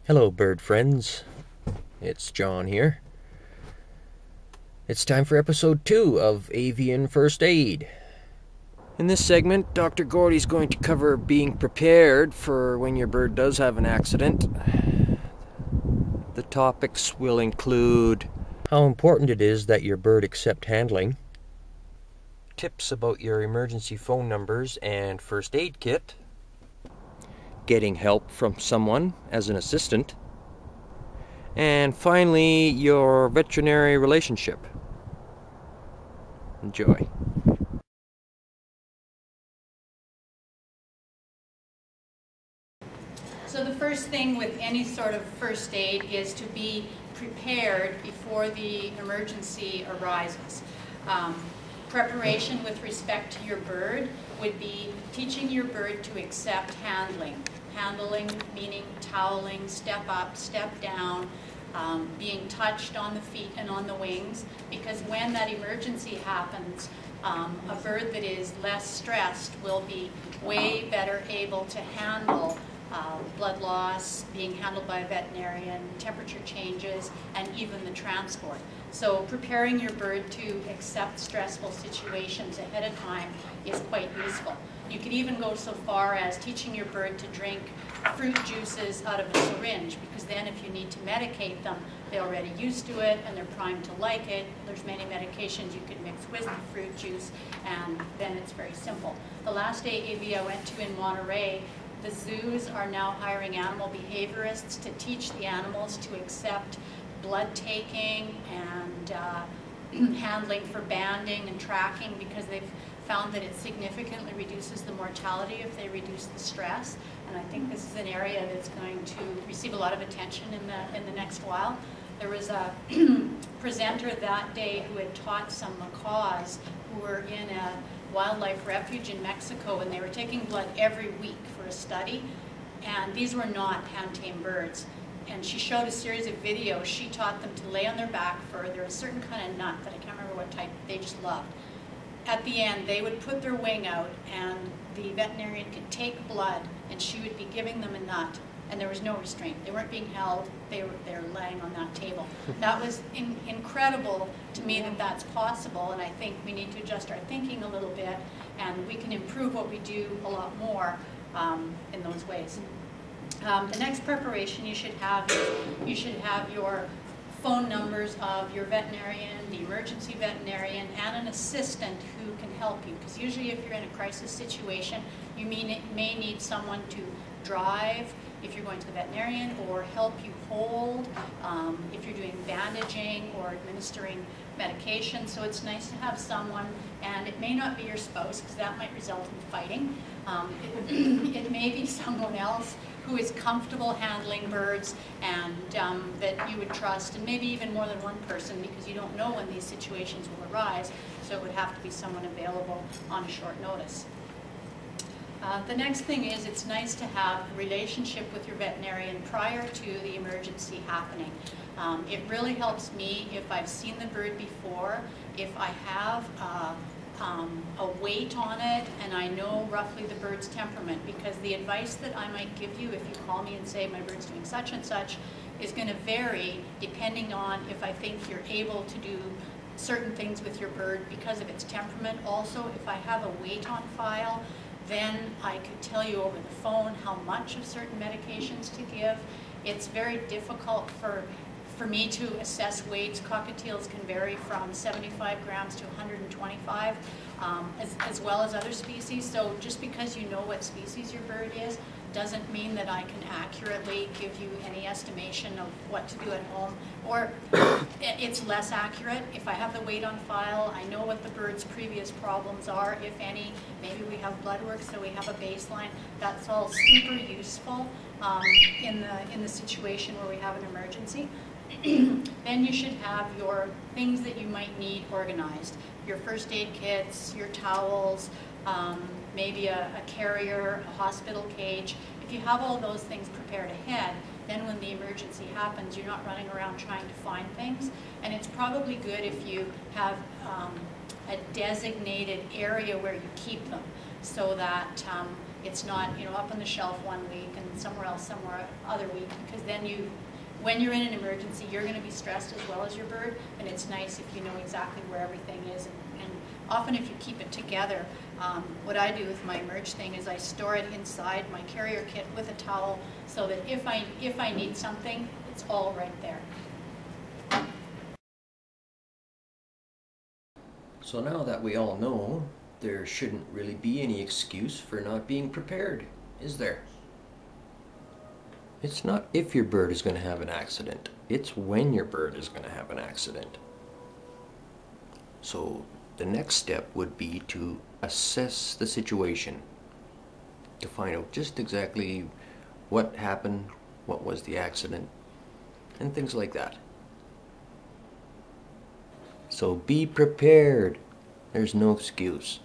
Hello, bird friends. It's John here. It's time for episode 2 of Avian First Aid. In this segment, Dr. Gordy's going to cover being prepared for when your bird does have an accident. The topics will include how important it is that your bird accept handling, tips about your emergency phone numbers and first aid kit, getting help from someone as an assistant, and finally, your veterinary relationship. Enjoy. So the first thing with any sort of first aid is to be prepared before the emergency arises. Preparation with respect to your bird would be teaching your bird to accept handling. Handling meaning toweling, step up, step down, being touched on the feet and on the wings, because when that emergency happens, a bird that is less stressed will be way better able to handle blood loss, being handled by a veterinarian, temperature changes, and even the transport. So preparing your bird to accept stressful situations ahead of time is quite useful. You could even go so far as teaching your bird to drink fruit juices out of a syringe, because then if you need to medicate them, they're already used to it and they're primed to like it. There's many medications you could mix with the fruit juice, and then it's very simple. The last AAV I went to in Monterey, the zoos are now hiring animal behaviorists to teach the animals to accept blood taking and handling for banding and tracking, because they've found that it significantly reduces the mortality if they reduce the stress. And I think this is an area that's going to receive a lot of attention in the next while. There was a presenter that day who had taught some macaws who were in a wildlife refuge in Mexico, and they were taking blood every week for a study, and these were not hand-tamed birds. And she showed a series of videos. She taught them to lay on their back for, there's a certain kind of nut that I can't remember what type they just loved. At the end, they would put their wing out, and the veterinarian could take blood, and she would be giving them a nut, and there was no restraint. They weren't being held, they were laying on that table. That was incredible to me that that's possible, and I think we need to adjust our thinking a little bit, and we can improve what we do a lot more in those ways. The next preparation you should have your phone numbers of your veterinarian, the emergency veterinarian, and an assistant who can help you. Because usually if you're in a crisis situation, you may need someone to drive if you're going to the veterinarian, or help you hold if you're doing bandaging or administering medication. So it's nice to have someone, and it may not be your spouse, because that might result in fighting. It may be someone else who is comfortable handling birds and that you would trust, and maybe even more than one person, because you don't know when these situations will arise, so it would have to be someone available on a short notice. The next thing is, it's nice to have a relationship with your veterinarian prior to the emergency happening. It really helps me if I've seen the bird before, if I have a weight on it, and I know roughly the bird's temperament, because the advice that I might give you if you call me and say my bird's doing such and such is going to vary depending on if I think you're able to do certain things with your bird because of its temperament. Also, if I have a weight on file, then I could tell you over the phone how much of certain medications to give. It's very difficult for me to assess weights. Cockatiels can vary from 75 grams to 125, as well as other species. So just because you know what species your bird is, doesn't mean that I can accurately give you any estimation of what to do at home, or it's less accurate. If I have the weight on file, I know what the bird's previous problems are, if any. Maybe we have blood work, so we have a baseline. That's all super useful in the situation where we have an emergency. Then you should have your things that you might need organized. Your first aid kits, your towels, maybe a carrier, a hospital cage. If you have all those things prepared ahead, then when the emergency happens, you're not running around trying to find things. And it's probably good if you have a designated area where you keep them, so that It's not, you know, up on the shelf one week and somewhere else somewhere other week, because then when you're in an emergency, you're going to be stressed as well as your bird, and it's nice if you know exactly where everything is. And often if you keep it together, what I do with my emerge thing is I store it inside my carrier kit with a towel, so that if I need something, it's all right there. So now that we all know, there shouldn't really be any excuse for not being prepared, is there? It's not if your bird is going to have an accident, it's when your bird is going to have an accident. So the next step would be to assess the situation, to find out just exactly what happened, what was the accident, and things like that. So be prepared. There's no excuse.